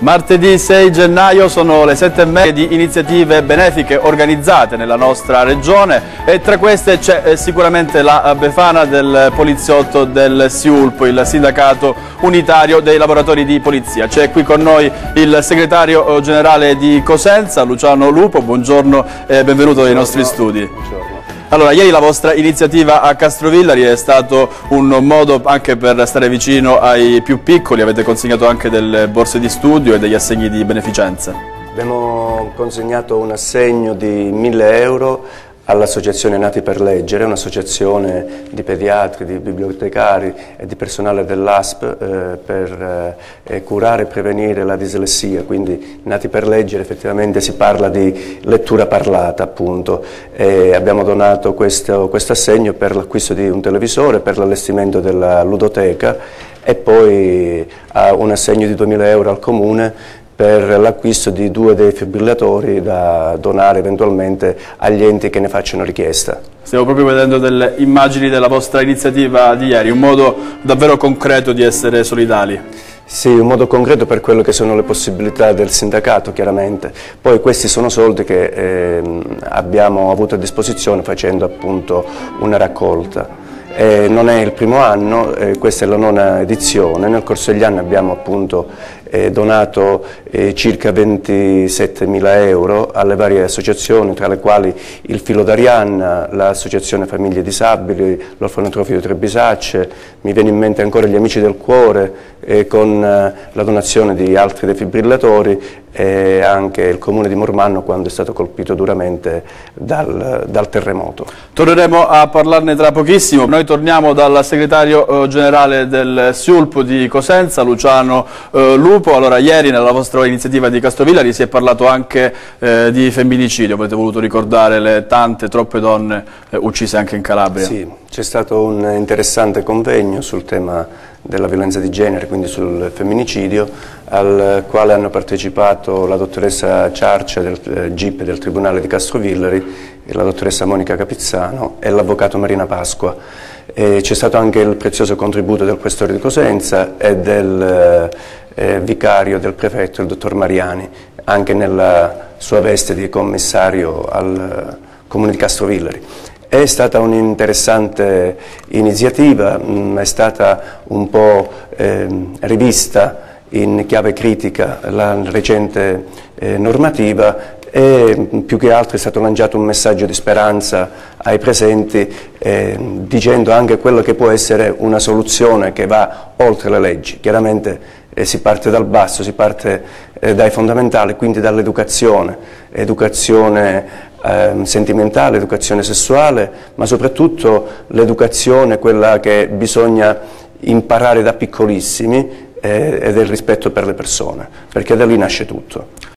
Martedì 6 gennaio sono le 7:30 di iniziative benefiche organizzate nella nostra regione e tra queste c'è sicuramente la Befana del poliziotto del SIULP, il sindacato unitario dei lavoratori di polizia. C'è qui con noi il segretario generale di Cosenza, Luciano Lupo. Buongiorno e benvenuto nei nostri studi. Buongiorno. Allora, ieri la vostra iniziativa a Castrovillari è stato un modo anche per stare vicino ai più piccoli, avete consegnato anche delle borse di studio e degli assegni di beneficenza. Abbiamo consegnato un assegno di 1.000 euro all'Associazione Nati per Leggere, un'associazione di pediatri, di bibliotecari e di personale dell'ASP per curare e prevenire la dislessia. Quindi Nati per Leggere effettivamente si parla di lettura parlata, appunto. Abbiamo donato questo assegno per l'acquisto di un televisore, per l'allestimento della ludoteca e poi un assegno di 2.000 euro al Comune per l'acquisto di 2 defibrillatori da donare eventualmente agli enti che ne facciano richiesta. Stiamo proprio vedendo delle immagini della vostra iniziativa di ieri, un modo davvero concreto di essere solidali. Sì, un modo concreto per quello che sono le possibilità del sindacato, chiaramente. Poi questi sono soldi che abbiamo avuto a disposizione facendo appunto una raccolta. Non è il primo anno, questa è la 9ª edizione, nel corso degli anni abbiamo appunto donato circa 27.000 euro alle varie associazioni, tra le quali il Filo d'Arianna, l'Associazione Famiglie Disabili, l'Orfanotrofio di Trebisacce, mi viene in mente ancora gli Amici del Cuore con la donazione di altri defibrillatori e anche il Comune di Mormanno quando è stato colpito duramente dal terremoto. Torneremo a parlarne tra pochissimo. Noi torniamo dal segretario generale del SIULP di Cosenza, Luciano Lupo. Allora, ieri nella vostra iniziativa di Castrovillari si è parlato anche di femminicidio, avete voluto ricordare le tante, troppe donne uccise anche in Calabria. Sì, c'è stato un interessante convegno sul tema della violenza di genere, quindi sul femminicidio, al quale hanno partecipato la dottoressa Ciarcia del GIP del Tribunale di Castrovillari, la dottoressa Monica Capizzano e l'avvocato Marina Pasqua. C'è stato anche il prezioso contributo del questore di Cosenza e del vicario del prefetto, il dottor Mariani, anche nella sua veste di commissario al Comune di Castrovillari. È stata un'interessante iniziativa, è stata un po' rivista in chiave critica la recente normativa e più che altro è stato lanciato un messaggio di speranza ai presenti dicendo anche quello che può essere una soluzione che va oltre le leggi. Chiaramente si parte dal basso, si parte dai fondamentali, quindi dall'educazione, educazione sentimentale, educazione sessuale, ma soprattutto l'educazione, quella che bisogna imparare da piccolissimi ed è il rispetto per le persone, perché da lì nasce tutto.